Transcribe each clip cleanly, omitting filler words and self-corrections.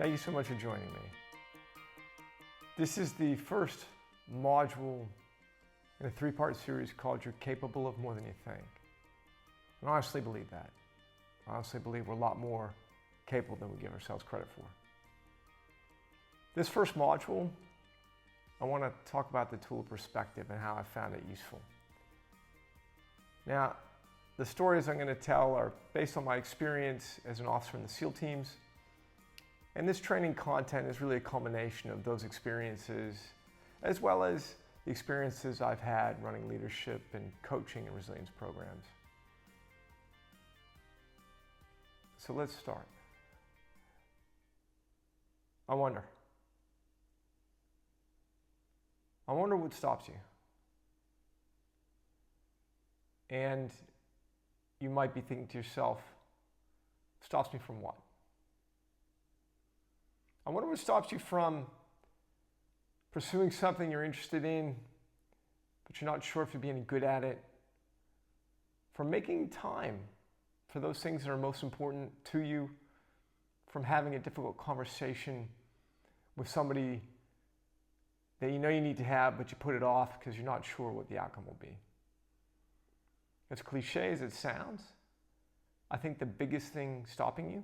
Thank you so much for joining me. This is the first module in a three-part series called You're Capable of More Than You Think. And I honestly believe that. I honestly believe we're a lot more capable than we give ourselves credit for. This first module, I want to talk about the tool of perspective and how I found it useful. Now, the stories I'm going to tell are based on my experience as an officer in the SEAL teams. And this training content is really a culmination of those experiences, as well as the experiences I've had running leadership and coaching and resilience programs. So let's start. I wonder what stops you. And you might be thinking to yourself, stops me from what? I wonder what stops you from pursuing something you're interested in, but you're not sure if you'll be any good at it. From making time for those things that are most important to you. From having a difficult conversation with somebody that you know you need to have, but you put it off because you're not sure what the outcome will be. As cliche as it sounds, I think the biggest thing stopping you,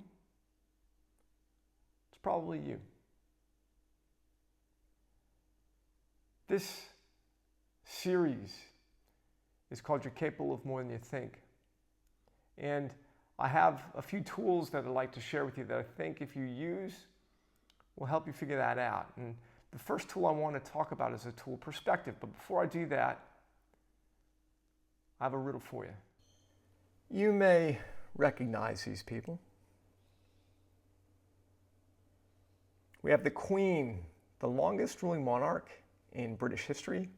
it's probably you. This series is called You're Capable of More Than You Think. And I have a few tools that I'd like to share with you that I think if you use will help you figure that out. And the first tool I want to talk about is a tool of perspective. But before I do that, I have a riddle for you. You may recognize these people. We have the Queen, the longest ruling monarch in British history.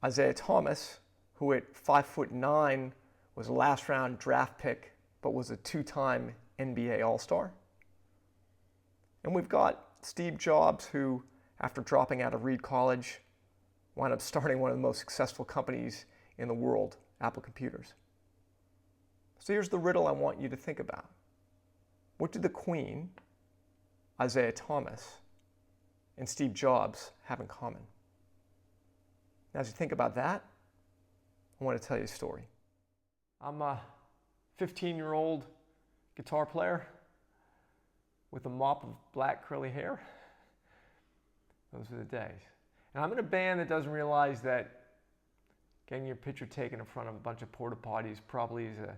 Isaiah Thomas, who at 5'9" was a last round draft pick, but was a two-time NBA All-Star. And we've got Steve Jobs, who, after dropping out of Reed College, wound up starting one of the most successful companies in the world, Apple Computers. So here's the riddle I want you to think about. What did the Queen, Isaiah Thomas, and Steve Jobs have in common? Now, as you think about that, I want to tell you a story. I'm a 15-year-old guitar player with a mop of black curly hair. Those were the days. And I'm in a band that doesn't realize that getting your picture taken in front of a bunch of porta potties probably is an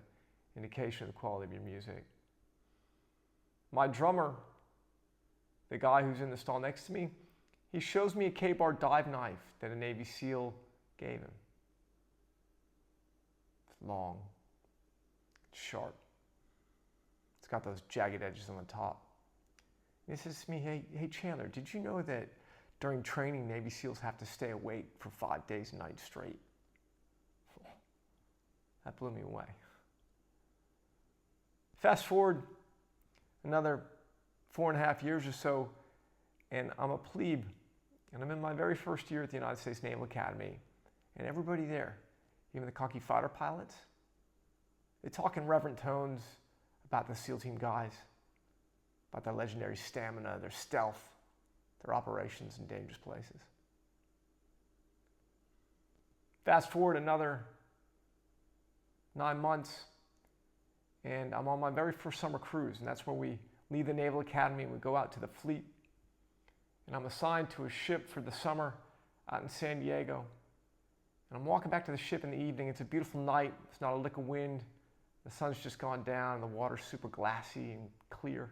indication of the quality of your music. My drummer, the guy who's in the stall next to me, he shows me a K-bar dive knife that a Navy SEAL gave him. It's long, it's sharp, it's got those jagged edges on the top. And he says to me, hey Chandler, did you know that during training Navy SEALs have to stay awake for 5 days and nights straight? That blew me away. Fast forward another 4.5 years or so, and I'm a plebe, and I'm in my very first year at the United States Naval Academy, and everybody there, even the cocky fighter pilots, they talk in reverent tones about the SEAL team guys, about their legendary stamina, their stealth, their operations in dangerous places. Fast forward another 9 months, and I'm on my very first summer cruise, and that's where we leave the Naval Academy and we go out to the fleet. And I'm assigned to a ship for the summer out in San Diego. And I'm walking back to the ship in the evening. It's a beautiful night. It's not a lick of wind. The sun's just gone down and the water's super glassy and clear.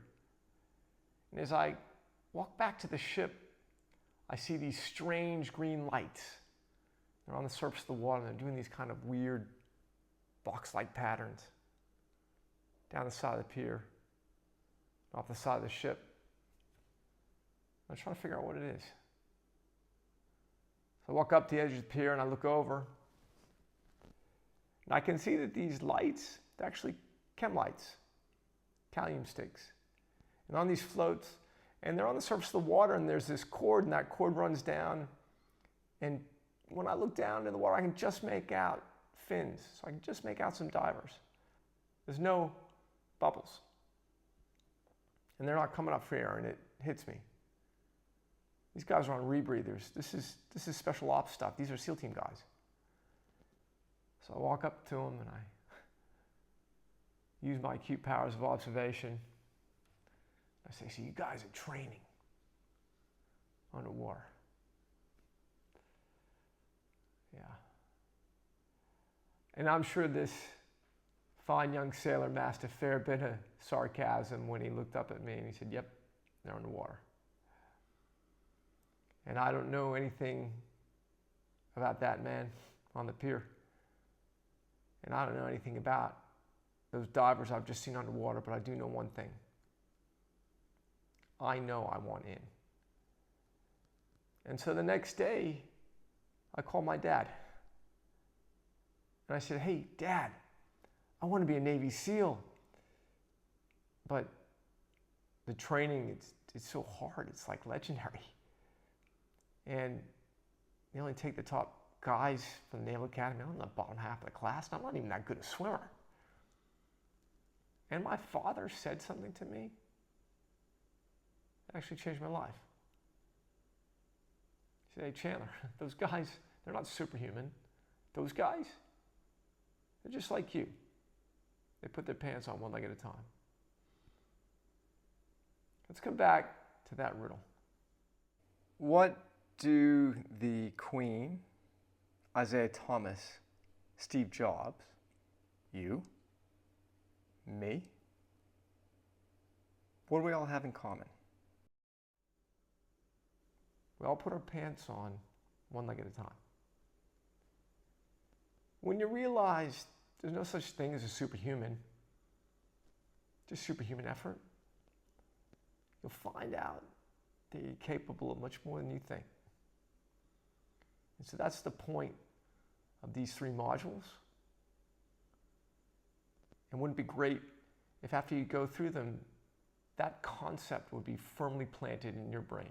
And as I walk back to the ship, I see these strange green lights. They're on the surface of the water. They're doing these kind of weird box-like patterns down the side of the pier, off the side of the ship. I'm trying to figure out what it is. So I walk up to the edge of the pier and I look over. And I can see that these lights, they're actually chem lights, Kalium sticks. And on these floats, and they're on the surface of the water, and there's this cord, and that cord runs down. And when I look down into the water, I can just make out fins. So I can just make out some divers. There's no bubbles. and they're not coming up for air, and it hits me. These guys are on rebreathers. This is special ops stuff. These are SEAL team guys. So I walk up to them and I use my acute powers of observation. I say, so you guys are training underwater. Yeah. And I'm sure this fine young sailor masked a fair bit of sarcasm when he looked up at me and he said, yep, they're underwater. And I don't know anything about that man on the pier. And I don't know anything about those divers I've just seen underwater, but I do know one thing. I know I want in. And so the next day, I called my dad. And I said, hey, Dad, I want to be a Navy SEAL. But the training, it's so hard. It's like legendary. And they only take the top guys from the Naval Academy. I'm in the bottom half of the class, and I'm not even that good a swimmer. And my father said something to me that actually changed my life. He said, hey, Chandler, those guys, they're not superhuman. Those guys, they're just like you. They put their pants on one leg at a time. Let's come back to that riddle. What do the Queen, Isaiah Thomas, Steve Jobs, you, me, what do we all have in common? We all put our pants on one leg at a time. When you realize there's no such thing as a superhuman, just superhuman effort, you'll find out that you're capable of much more than you think. And so that's the point of these 3 modules. And wouldn't it be great if after you go through them, that concept would be firmly planted in your brain?